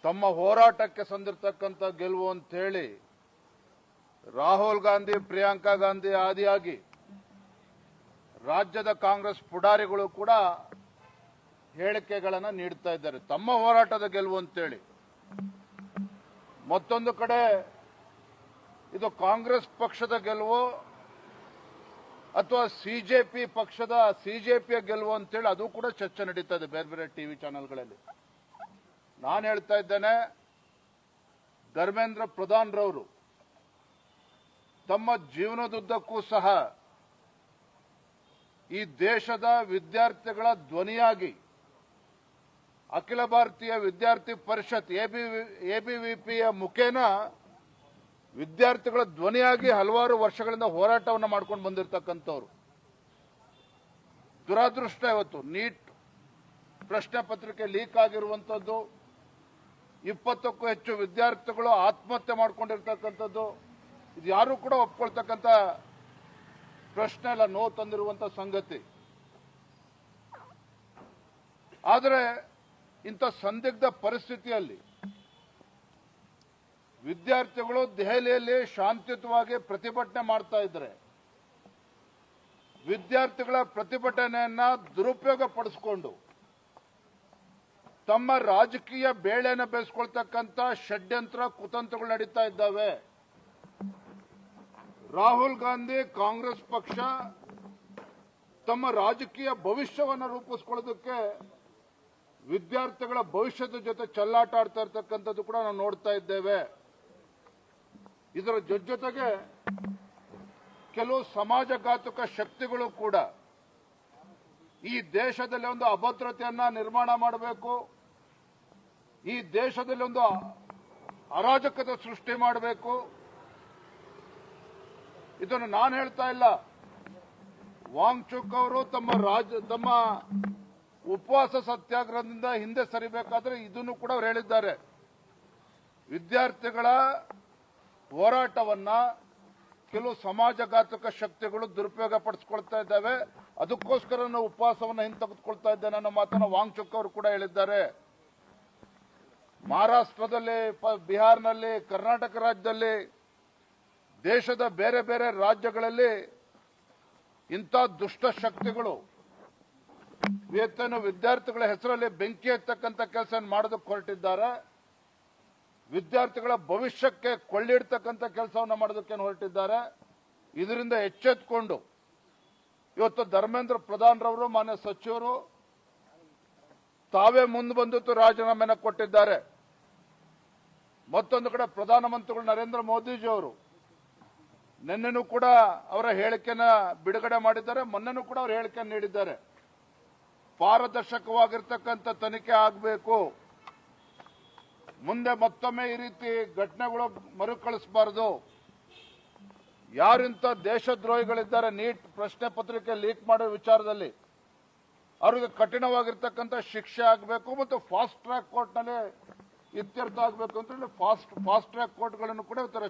ತಮ್ಮ ಹೋರಾಟಕ್ಕೆ ಸಂದಿರ್ತಕ್ಕಂಥ ಗೆಲುವು ಅಂತ ಹೇಳಿ ರಾಹುಲ್ ಗಾಂಧಿ, ಪ್ರಿಯಾಂಕಾ ಗಾಂಧಿ ಆದಿಯಾಗಿ ರಾಜ್ಯದ ಕಾಂಗ್ರೆಸ್ ಪುಡಾರಿಗಳು ಕೂಡ ಹೇಳಿಕೆಗಳನ್ನು ನೀಡ್ತಾ ಇದ್ದಾರೆ. ತಮ್ಮ ಹೋರಾಟದ ಗೆಲುವು ಅಂತೇಳಿ ಮತ್ತೊಂದು ಕಡೆ ಇದು ಕಾಂಗ್ರೆಸ್ ಪಕ್ಷದ ಗೆಲುವು ಅಥವಾ ಸಿಜೆಪಿಯ ಗೆಲುವು ಅಂತೇಳಿ ಅದು ಕೂಡ ಚರ್ಚೆ ನಡೀತಾ ಇದೆ ಬೇರೆ ಬೇರೆ ಟಿವಿ ಚಾನೆಲ್ಗಳಲ್ಲಿ. ನಾನು ಹೇಳ್ತಾ ಇದ್ದೇನೆ, ಧರ್ಮೇಂದ್ರ ಪ್ರಧಾನ್ ರವರು ತಮ್ಮ ಜೀವನದುದ್ದಕ್ಕೂ ಸಹ ಈ ದೇಶದ ವಿದ್ಯಾರ್ಥಿಗಳ ಧ್ವನಿಯಾಗಿ ಅಖಿಲ ಭಾರತೀಯ ವಿದ್ಯಾರ್ಥಿ ಪರಿಷತ್ ಎಬಿವಿಪಿಯ ಮುಖೇನ ವಿದ್ಯಾರ್ಥಿಗಳ ಧ್ವನಿಯಾಗಿ ಹಲವಾರು ವರ್ಷಗಳಿಂದ ಹೋರಾಟವನ್ನು ಮಾಡ್ಕೊಂಡು ಬಂದಿರತಕ್ಕಂಥವ್ರು. ದುರಾದೃಷ್ಟ ಇವತ್ತು ನೀಟ್ ಪ್ರಶ್ನೆ ಪತ್ರಿಕೆ ಲೀಕ್ ಆಗಿರುವಂಥದ್ದು, 20ಕ್ಕೂ ಹೆಚ್ಚು ವಿದ್ಯಾರ್ಥಿಗಳು ಆತ್ಮಹತ್ಯೆ ಮಾಡ್ಕೊಂಡಿರ್ತಕ್ಕಂಥದ್ದು, ಇದು ಯಾರು ಕೂಡ ಒಪ್ಕೊಳ್ತಕ್ಕಂಥ ಪ್ರಶ್ನೆ ಎಲ್ಲ, ನೋವು ತಂದಿರುವಂಥ ಸಂಗತಿ. ಆದರೆ ಇಂಥ ಸಂದಿಗ್ಧ ಪರಿಸ್ಥಿತಿಯಲ್ಲಿ ವಿದ್ಯಾರ್ಥಿಗಳು ದೆಹಲಿಯಲ್ಲಿ ಶಾಂತಿಯುತವಾಗಿ ಪ್ರತಿಭಟನೆ ಮಾಡ್ತಾ ಇದ್ದಾರೆ. ವಿದ್ಯಾರ್ಥಿಗಳ ಪ್ರತಿಭಟನೆಯನ್ನ ದುರುಪಯೋಗ ಪಡಿಸಿಕೊಂಡು ತಮ್ಮ ರಾಜಕೀಯ ಬೇಳೆಯನ್ನು ಬೇಯಿಸಿಕೊಳ್ತಕ್ಕಂಥ ಷಡ್ಯಂತ್ರ ಕುತಂತ್ರಗಳು ನಡೀತಾ ಇದ್ದಾವೆ. ರಾಹುಲ್ ಗಾಂಧಿ, ಕಾಂಗ್ರೆಸ್ ಪಕ್ಷ ತಮ್ಮ ರಾಜಕೀಯ ಭವಿಷ್ಯವನ್ನು ರೂಪಿಸಿಕೊಳ್ಳೋದಕ್ಕೆ ವಿದ್ಯಾರ್ಥಿಗಳ ಭವಿಷ್ಯದ ಜೊತೆ ಚೆಲ್ಲಾಟ ಆಡ್ತಾ ಇರ್ತಕ್ಕಂಥದ್ದು ಕೂಡ ನಾವು ನೋಡ್ತಾ ಇದ್ದೇವೆ. ಇದರ ಜೊತೆಗೆ ಕೆಲವು ಸಮಾಜಘಾತಕ ಶಕ್ತಿಗಳು ಕೂಡ ಈ ದೇಶದಲ್ಲಿ ಒಂದು ಅಭದ್ರತೆಯನ್ನ ನಿರ್ಮಾಣ ಮಾಡಬೇಕು, ಈ ದೇಶದಲ್ಲಿ ಒಂದು ಅರಾಜಕತೆ ಸೃಷ್ಟಿ ಮಾಡಬೇಕು. ಇದನ್ನು ನಾನು ಹೇಳ್ತಾ ಇಲ್ಲ, ವಾಂಗ್ಚುಕ್ ಅವರು ತಮ್ಮ ಉಪವಾಸ ಸತ್ಯಾಗ್ರಹದಿಂದ ಹಿಂದೆ ಸರಿಬೇಕಾದ್ರೆ ಇದನ್ನು ಕೂಡ ಅವರು ಹೇಳಿದ್ದಾರೆ. ವಿದ್ಯಾರ್ಥಿಗಳ ಹೋರಾಟವನ್ನ ಕೆಲವು ಸಮಾಜಘಾತಕ ಶಕ್ತಿಗಳು ದುರುಪಯೋಗ ಪಡಿಸಿಕೊಳ್ತಾ ಇದ್ದಾವೆ, ಅದಕ್ಕೋಸ್ಕರ ನಾವು ಉಪವಾಸವನ್ನು ಹಿಂತೆಗೆದುಕೊಳ್ತಾ ಇದ್ದೇನೆ ಅನ್ನೋ ಮಾತನ್ನು ವಾಂಗ್ಚುಕ್ ಅವರು ಕೂಡ ಹೇಳಿದ್ದಾರೆ. ಮಹಾರಾಷ್ಟ್ರದಲ್ಲಿ, ಬಿಹಾರ್ನಲ್ಲಿ, ಕರ್ನಾಟಕ ರಾಜ್ಯದಲ್ಲಿ, ದೇಶದ ಬೇರೆ ಬೇರೆ ರಾಜ್ಯಗಳಲ್ಲಿ ಇಂಥ ದುಷ್ಟ ಶಕ್ತಿಗಳು ವಿದ್ಯಾರ್ಥಿಗಳ ಹೆಸರಲ್ಲಿ ಬೆಂಕಿ ಹಚ್ಚತಕ್ಕಂಥ ಕೆಲಸ ಮಾಡೋದಕ್ಕೆ ಹೊರಟಿದ್ದಾರೆ. ವಿದ್ಯಾರ್ಥಿಗಳ ಭವಿಷ್ಯಕ್ಕೆ ಕೊಳ್ಳಿಡ್ತಕ್ಕಂಥ ಕೆಲಸವನ್ನು ಮಾಡೋದಕ್ಕೆ ಹೊರಟಿದ್ದಾರೆ. ಇದರಿಂದ ಎಚ್ಚೆತ್ತುಕೊಂಡು ಇವತ್ತು ಧರ್ಮೇಂದ್ರ ಪ್ರಧಾನ್ ರವರು, ಮಾನ್ಯ ಸಚಿವರು ತಾವೇ ಮುಂದೆ ಬಂದು ರಾಜೀನಾಮೆಯನ್ನು ಕೊಟ್ಟಿದ್ದಾರೆ. ಮತ್ತೊಂದು ಕಡೆ ಪ್ರಧಾನಮಂತ್ರಿಗಳು ನರೇಂದ್ರ ಮೋದಿಜಿಯವರು ನಿನ್ನೆನೂ ಕೂಡ ಅವರ ಹೇಳಿಕೆನ ಬಿಡುಗಡೆ ಮಾಡಿದ್ದಾರೆ, ಮೊನ್ನೆನೂ ಕೂಡ ಅವರು ಹೇಳಿಕೆಯನ್ನು ನೀಡಿದ್ದಾರೆ. ಪಾರದರ್ಶಕವಾಗಿರ್ತಕ್ಕಂಥ ತನಿಖೆ ಆಗಬೇಕು, ಮುಂದೆ ಮತ್ತೊಮ್ಮೆ ಈ ರೀತಿ ಘಟನೆಗಳು ಮರುಕಳಿಸಬಾರದು. ಯಾರಿಂತ ದೇಶದ್ರೋಹಿಗಳಿದ್ದಾರೆ ನೀಟ್ ಪ್ರಶ್ನೆ ಪತ್ರಿಕೆ ಲೀಕ್ ಮಾಡೋ ವಿಚಾರದಲ್ಲಿ ಅವರಿಗೆ ಕಠಿಣವಾಗಿರ್ತಕ್ಕಂಥ ಶಿಕ್ಷೆ ಆಗಬೇಕು ಮತ್ತು ಫಾಸ್ಟ್ ಟ್ರ್ಯಾಕ್ ಕೋರ್ಟ್ನಲ್ಲಿ ಇತ್ಯರ್ಥ ಆಗಬೇಕು ಅಂತ ಹೇಳಿ ಫಾಸ್ಟ್ ಟ್ರ್ಯಾಕ್ ಕೋರ್ಟ್ಗಳನ್ನು ಕೂಡ ರಚನೆ